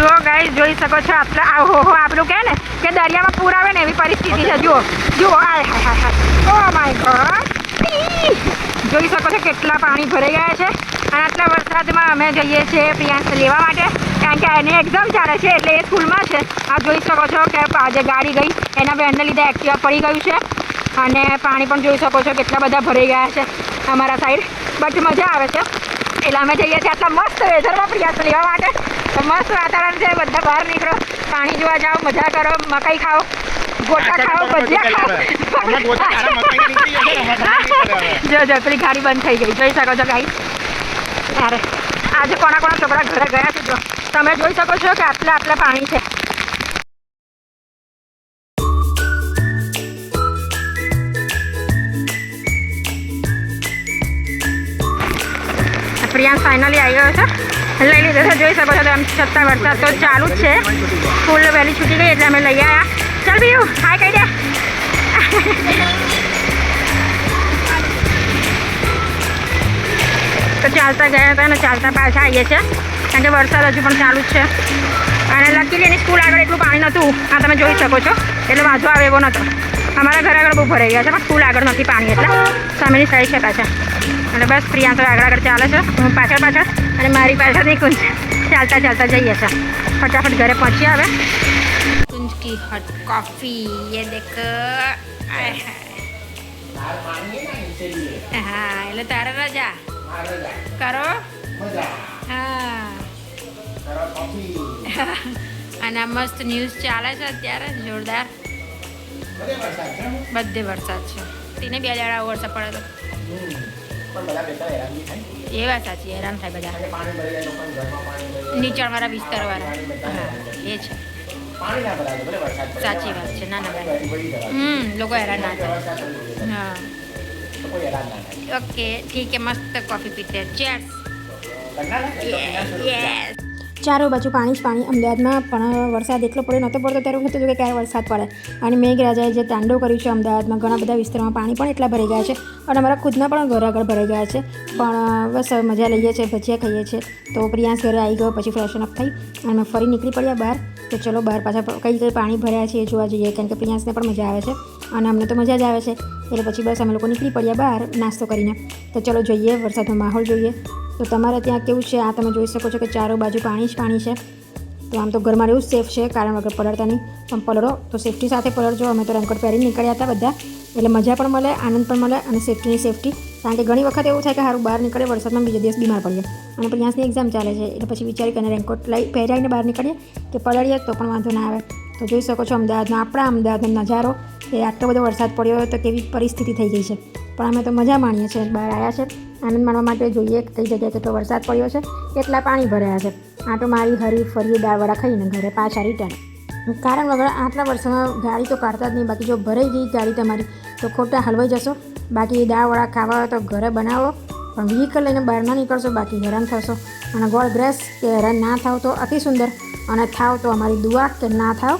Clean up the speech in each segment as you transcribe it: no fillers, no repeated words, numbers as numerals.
જુઓ ગાઈસ, જોઈ શકો છો આટલા ઓહો આપણું કહે ને કે દરિયામાં પૂર આવે ને એવી પરિસ્થિતિ છે. જુઓ જુઓ, આય હાય હાય હાય, ઓ માય ગોડ. જોઈ શકો છો કેટલા પાણી ભરાઈ ગયા છે. અને આટલા વરસાદમાં અમે જઈએ છીએ પ્રિયાંશ લેવા માટે, કારણ કે એને એક્ઝામ ચાલે છે એટલે એ સ્કૂલમાં છે. આ જોઈ શકો છો કે આજે ગાડી ગઈ એના બેનને લીધે એક્ટિવા પડી ગયું છે. અને પાણી પણ જોઈ શકો છો કેટલા બધા ભરાઈ ગયા છે અમારા સાઈડ. બટ મજા આવે છે એટલે અમે જઈએ છીએ આટલા મસ્ત વેધરમાં પ્રિયાંશ લેવા માટે. તો મસ્ત વાતાવરણ છે, બધા બહાર નીકળો, પાણી જોવા જાઓ, મજા કરો, મકાઈ ખાઓ, ગોટા ખાઓ, ભજીયા ખાઓ. જો પેલી ગાડી બંધ થઈ ગઈ, જોઈ શકો છો ગાઈસ. અરે આજે કોના છોકરા ઘરે ગયા છે જો તમે જોઈ શકો છો કે આટલા પાણી છે. પ્રિયાંશ ફાઇનલી આવી ગયો છે, લઈ લીધો છે. જોઈ શકો છો તેમ છતાં વરસાદ તો ચાલુ જ છે. સ્કૂલ વહેલી છૂટી ગઈ એટલે અમે લઈ આવ્યા. ચાલ બીજું હાય કહી દે. તો ચાલતા ગયા હતા અને ચાલતા પાછા આવીએ છીએ, કારણ કે વરસાદ હજુ પણ ચાલુ જ છે. અને લકીલી એની સ્કૂલ આગળ એટલું પાણી નહોતું, આ તમે જોઈ શકો છો, એટલે વાંધો આવે એવો નહોતો. અમારા ઘર આગળ બહુ ભરાઈ ગયા છે, પણ સ્કૂલ આગળ નથી પાણી, એટલે સામેની સાઈડ છે પાછા. અને બસ પ્રિયાંશ આગળ ચાલે છે, હું પાછળ અને મારી પાછળની કુંજ ચાલતા જઈએ છીએ. ફટાફટ ઘરે પહોંચીએ હવે. કુંજ કી હોટ કોફી ये देख. હા એટલે તારે રજા કરો. હા અને આ મસ્ત ન્યૂઝ ચાલે છે અત્યારે જોરદાર. બધે વરસાદ છે. તેને 2 દાડા વરસાદ પડે તો એ વાત સાચી, હેરાન થાય બધા નીચાણવાળા વિસ્તારવાળા. હા એ છે, સાચી વાત છે. ના લોકો હેરાન ના થાય. હા ઓકે ઠીક है, मस्त कॉफ़ी पीते हैं. चीयर्स. यस. ચારો બાજુ પાણી જ પાણી. અમદાવાદમાં પણ વરસાદ એટલો પડ્યો નહોતો પડતો ત્યારે એવું હતું કે ક્યારે વરસાદ પડે. અને મેઘરાજાએ જે તાંડવ કર્યું છે અમદાવાદમાં, ઘણા બધા વિસ્તારોમાં પાણી પણ એટલા ભરાઈ ગયા છે. અને અમારા ખુદના પણ ઘર આગળ ભરાઈ ગયા છે. પણ બસ મજા લઈએ છીએ, ભજીયા ખાઈએ છીએ. તો પ્રિયાંશ ઘરે આવી ગયો, પછી ફ્રેશન અપ થઈ અને અમે ફરી નીકળી પડ્યા બહાર. તો ચલો બહાર પાછા કઈ પાણી ભર્યા છે એ જોવા જઈએ, કારણ કે પ્રિયાંશને પણ મજા આવે છે અને અમને તો મજા જ આવે છે. એટલે પછી બસ અમે લોકો નીકળી પડ્યા બહાર નાસ્તો કરીને. તો ચલો જોઈએ, વરસાદનો માહોલ જોઈએ. તો તમારે ત્યાં કેવું છે આ તમે જોઈ શકો છો કે ચારો બાજુ પાણી જ પાણી છે. તો આમ તો ઘરમાં રહેવું જ સેફ છે, કારણ વગર પલળતા નહીં, પણ પલળો તો સેફટી સાથે પલળજો. અમે તો રેનકોટ પહેરીને નીકળ્યા હતા બધા, એટલે મજા પણ મળે, આનંદ પણ મળે અને સેફટીની સેફટી. કારણ કે ઘણી વખત એવું થાય કે સારું બહાર નીકળે વરસાદમાં, બીજા દિવસ બીમાર પડીએ. અને પ્રિયાંશની એક્ઝામ ચાલે છે એટલે પછી વિચારી કરીને રેનકોટ પહેરાવીને બહાર નીકળીએ કે પલળીએ તો પણ વાંધો ના આવે. તો જોઈ શકો છો આપણા અમદાવાદનો નજારો, એ આટલો બધો વરસાદ પડ્યો તો કેવી પરિસ્થિતિ થઈ ગઈ છે. પણ અમે તો મજા માણીએ છીએ, બહાર આવ્યા છે આનંદ માણવા માટે. જોઈએ કઈ જગ્યાએ કેટલો વરસાદ પડ્યો છે, કેટલા પાણી ભરાયા છે. આટો મારી હરી ફરી દાળવડા ખાઈને ઘરે પાછા રિટર્ન. કારણ વગર આટલા વર્ષોમાં ગાડી તો કાઢતા જ નહીં. બાકી જો ભરાઈ ગઈ ગાડી તમારી તો ખોટા હલવાઈ જશો. બાકી દાળવડા ખાવા હોય તો ઘરે બનાવો, પણ વ્હીકલ લઈને બહાર ના નીકળશો, બાકી હેરાન થશો. અને ગોડ બ્રેસ કે હેરાન ના થાવ તો અતિ સુંદર, અને થાવ તો અમારી દુઆ કે ના થાવ.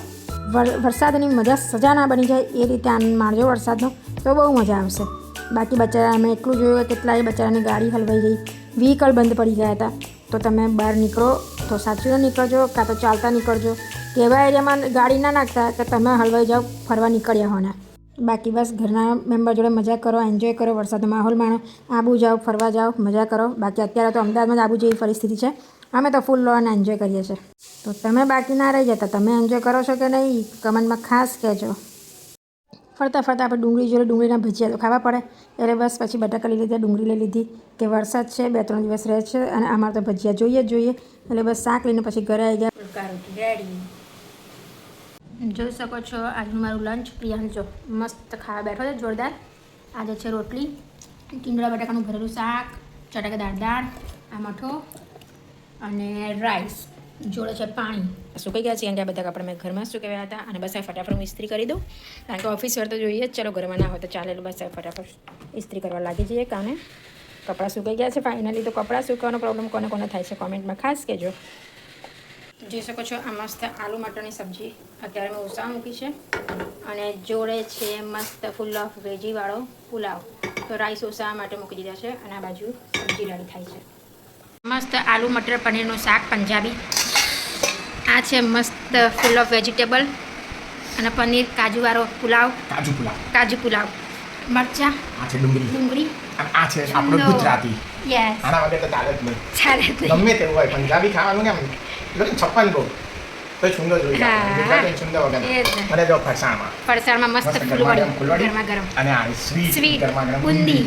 વરસાદની મજા સજા ના બની જાય એ રીતે આનંદ માણજો વરસાદનો, તો બહુ મજા આવશે. બાકી બચારા અમે એટલું જોયું કે કેટલાય બચારાની ગાડી હલવાઈ ગઈ, વ્હીકલ બંધ પડી ગયા હતા. તો તમે બહાર નીકળો તો સાચવીને નીકળજો, કાં તો ચાલતા નીકળજો. એવા એરિયામાં ગાડી ના નાખતા કે તમે હલવાઈ જાઓ ફરવા નીકળ્યા હોના. બાકી બસ ઘરના મેમ્બર જોડે મજા કરો, એન્જોય કરો, વરસાદનો માહોલ માણો, આબુ જાઓ, ફરવા જાઓ, મજા કરો. બાકી અત્યારે તો અમદાવાદમાં જ આબુ જેવી પરિસ્થિતિ છે. અમે તો ફૂલ લોન એન્જોય કરીએ છીએ. તો તમે બાકી ના રહી જતા, તમે એન્જોય કરો છો કે નહીં કમેન્ટમાં ખાસ કહેજો. ફરતા આપણે ડુંગળી જોડે ડુંગળીના ભજીયા તો ખાવા પડે, એટલે બસ પછી બટાકા લઈ લીધા, ડુંગળી લઈ લીધી કે વરસાદ છે 2-3 દિવસ રહે છે અને અમારે તો ભજીયા જોઈએ જ જોઈએ. એટલે બસ શાક લઈને પછી ઘરે આવી ગયા. રેડી જોઈ શકો છો આજનું મારું લંચ. પ્રિયાંશ જો મસ્ત ખાવા બેઠો છે જોરદાર. આજે છે રોટલી, ટીંડોળા બટાકાનું ભરેલું શાક, ચટાકેદાર દાળ, આ મઠો અને રાઈસ, જોડે છે પાણી. સુકાઈ ગયા છે કારણ કે આ બધા કપડાં મેં ઘરમાં સુકાવ્યા હતા. અને બસ આ ફટાફટ હું ઇસ્ત્રી કરી દઉં, કારણ કે ઓફિસ વેર તો જોઈએ જ. ચલો ઘરમાં ના હોય તો ચાલે, બસ આ ફટાફટ ઇસ્ત્રી કરવા લાગી જઈએ. કાને કપડાં સુકાઈ ગયા છે ફાઇનલી. તો કપડાં સુકવાનો પ્રોબ્લેમ કોને કોને થાય છે કોમેન્ટમાં ખાસ કહેજો. જોઈ શકો છો આ મસ્ત આલુ મટરની સબ્જી અત્યારે મેં ઉસા મૂકી છે, અને જોડે છે મસ્ત ફૂલ ઓફ વેજીવાળો પુલાવ. તો રાઈસ ઉસા માટે મૂકી દીધા છે અને આ બાજુ સબ્જી રેડી થાય છે. મસ્ત આલુ મટર પનીરનું શાક પંજાબી. આ છે મસ્ત ફૂલ ઓફ વેજીટેબલ અને પનીર કાજુવાળો પુલાવ, કાજુ પુલાવ, મરચાં, આ છે ડુંગળી, આ છે આપણો ગુજરાતી. યસ, આના વગર તો ચાલે જ નહીં. ચાલે જ નહીં. ગમે તેવું હોય પંજાબી ખાવાનું કેમ એટલે 56 ગો તો છુંદો જોઈએ. ગુજરાતી છુંદો વગર. અને જો ફરસાણમાં મસ્ત ફૂલવડી ગરમા ગરમ અને આ સ્વીટ ગરમા ગરમ બુંદી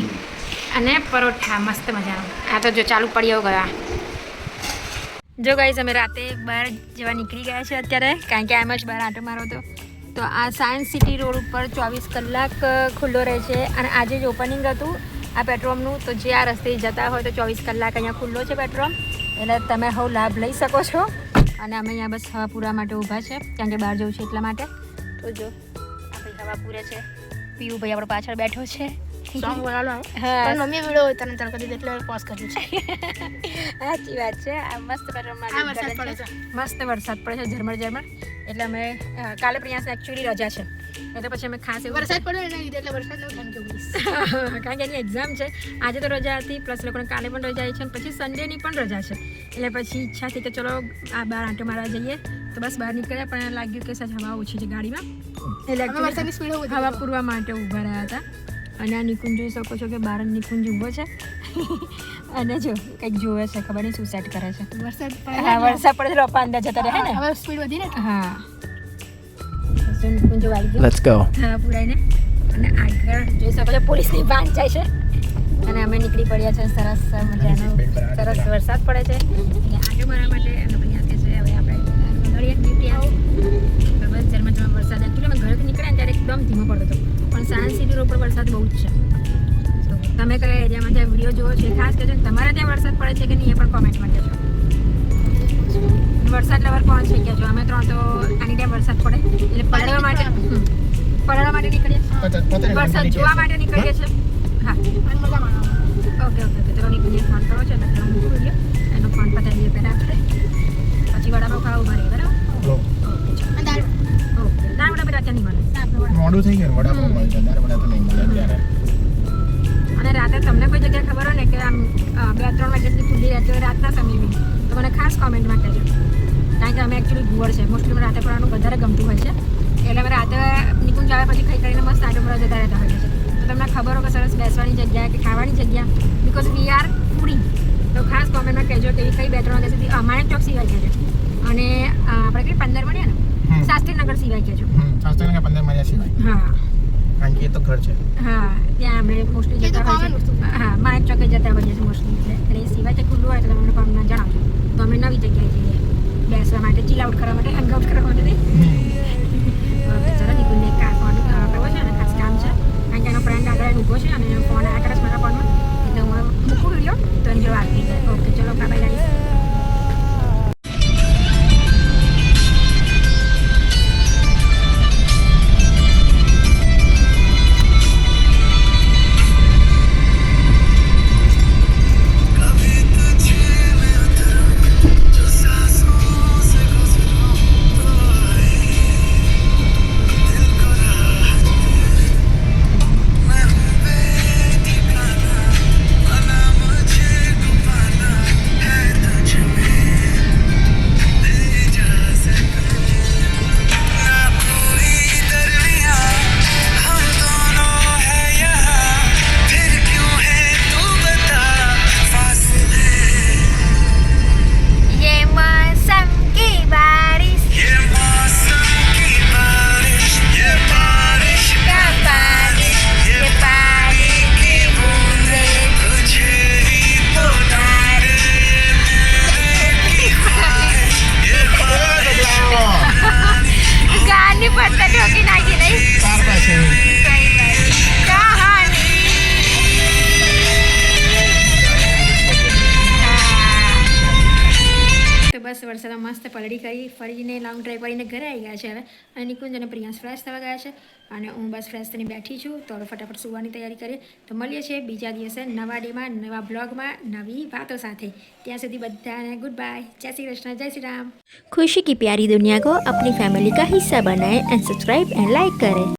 અને પરોઠા મસ્ત મજાનો. આ તો જો ચાલુ પડ્યો ગયા. જો ગાઈઝ અમે રાતે બહાર જવા નીકળી ગયા છે અત્યારે, કારણ કે આમ જ બહાર આંટો મારો હતો. તો આ સાયન્સ સિટી રોડ ઉપર 24 કલાક ખુલ્લો રહે છે અને આજે જ ઓપનિંગ હતું આ પેટ્રોલનું. તો જે આ રસ્તે જતા હોય તો 24 કલાક અહીંયા ખુલ્લો છે પેટ્રોલ, એટલે તમે હવે લાભ લઈ શકો છો. અને અમે અહીંયા બસ હવા પૂરવા માટે ઊભા છે, કારણ કે બહાર જવું છે એટલા માટે. તો જો આપણે હવા પૂરે છે, પીવું ભાઈ આપણો પાછળ બેઠો છે. સોંગ બોલાવો. હા, પણ મમ્મી વિડિયો તને તરક દીધો એટલે પોઝ કર્યું છે. સાચી વાત છે. આ મસ્ત પેટ્રોલમાં વરસાદ પડે છે, મસ્ત વરસાદ પડે છે ઝરમર ઝરમર. એટલે અમે કાલે પ્રિયાસ એકચ્યુઅલી રજા છે, એટલે પછી અમે ખાસ એવું વરસાદ પડ્યો એના લીધે એટલે વરસાદ નો થેન્ક યુ પ્લીઝ. કારણ કે એની એક્ઝામ છે આજે, તો રજા હતી, પ્લસ લોકોને કાલે પણ રજા છે, પછી સન્ડેની પણ રજા છે. એટલે પછી ઈચ્છા થઈ કે ચલો આ બહાર આંટો મારવા જઈએ. તો બસ બહાર નીકળ્યા, પણ લાગ્યું કે સાચ હવા ઓછી છે ગાડીમાં, એટલે વરસાદની સ્પીડ હવા પૂરવા માટે ઊભા રહ્યા હતા. અને આ નિકુંજ જોઈ શકો છો કે બહાર નિકુંજ ઊભો છે અને જો કંઈક જોવે છે, ખબર નહીં શું સેટ કરે છે. વરસાદ હા, વરસાદ પડે છે, રોપા અંદર જતા રહે ને. હવે સ્પીડ વધી ને. હા, તો નિકુંજ આવી ગયો. Let's go. હા, પુરાઈને. અને આગળ જોઈ શકો છો પોલીસની વાન જાય છે અને અમે નીકળી પડ્યા છે. સરસ મજાનો સરસ વરસાદ પડે છે અને આટો મારવા માટે અમે ભાઈ આપે છે. હવે આપણે મળીએ ડ્યુટી આવો તો બસ ઝરમર વરસાદ. એકચ્યુઅલી અમે ઘરેથી નીકળ્યા ને ત્યારે એકદમ ધીમો પડતો હતો, પણ સાયન્સ સિટી રોડ પર વરસાદ બહુ જ છે. તો તમે કયા એરિયામાં ત્યાં વિડીયો જોવો છો ખાસ કહેજો. તમારે ત્યાં વરસાદ પડે છે કે નહીં એ પણ કોમેન્ટમાં કહેજો. વરસાદ લવર કોણ છે કહેજો. અમે ત્રણ તો આની ટાઈમ વરસાદ પડે એટલે પલળવા માટે નીકળીએ, વરસાદ જોવા માટે નીકળીએ છીએ. હા, મજા માણો. ઓકે ચલો નીકળીએ. ફોન કરો છો એટલે હું મૂકી દઈએ, એનો ફોન પતાવી દઈએ પહેલાં આપણે, પછી વડાપાવ ખાવા ઉભા રહીએ. બરાબર? દાળ ઓકે, દાળ વડા બધા ત્યાં નહીં મળે. મોડું થઈ ગયું, વડાપાવ મળે છે, દાળ વડા તો નહીં મળે અત્યારે. અને રાતે તમને કોઈ જગ્યાએ ખબર હોય ને કે આમ 2-3 વાગ્યાથી ખુલ્લી રહેતી હોય રાતના સમયે બી, તો મને ખાસ કોમેન્ટમાં કહેજો. કારણ કે અમે એકચ્યુઅલી ગુવર છે, મોસ્ટલી રાતે પડવાનું વધારે ગમતું હોય છે. એટલે અમે રાતે નિકુંજ આવે પછી ખાઈ કરીને મસ્ત આટો ફરવા જતા રહેતા હોઈએ છીએ. તો તમને ખબર હોય કે સરસ બેસવાની જગ્યા કે ખાવાની જગ્યા, બિકોઝ વી આર ફૂડી. તો ખાસ કોમેન્ટમાં કહેજો કે કઈ 2-3 વાગ્યા સુધી અમારે ચોક સિવાય કહેજો. અને આપણે કઈ 15 મળીએ ને શાસ્ત્રીનગર સિવાય કહેજો. શાસ્ત્રીનગર 15 મળ્યા સિવાય. હા, કારણ કે એ તો ઘર છે. હા, ત્યાં અમે મોસ્ટલી જતા હોય છે. હા, માણેક ચોકે જતા હોઈએ છીએ મોસ્ટલી. એટલે એ સિવાય જે ખુલ્લું હોય તો તમને કોમેન્ટમાં જણાવજો. તો અમે નવી જગ્યાએ જઈએ બેસવા માટે, ચીલ આઉટ કરવા માટે, હેંગઆઉટ કરવા માટે નહીં. ચલો નિકુંજને એક ફોન કરવો છે અને ખાસ કામ છે, કારણ કે એનો ફ્રેન્ડ આગળ ઊભો છે અને ફોન આ કરે છે મારા ફોનમાં, એટલે હું મૂકું વિડીયો તો એની જોડે વાત થઈ જાય. ઓકે ચલો, બાય ગાઈસ. બસ વરસાદમાં મસ્ત પલડી કરી ફરીને લોંગ ડ્રાઈવ કરીને ઘરે આવી ગયા છે હવે. અને નિકુંજ અને પ્રિયાંશ ફ્રેશ થવા ગયા છે અને હું બસ ફ્રેશ થઈને બેઠી છું. તો હવે ફટાફટ સુવાની તૈયારી કરીએ. તો મળીએ છીએ બીજા દિવસે નવા ડેમાં, નવા બ્લોગમાં, નવી વાતો સાથે. ત્યાં સુધી બધાને ગુડ બાય. જય શ્રી કૃષ્ણ, જય શ્રી રામ. खुशी की प्यारी दुनिया को अपनी फैमिली का हिस्सा बनाएं एंड सब्सक्राइब एंड लाइक करें।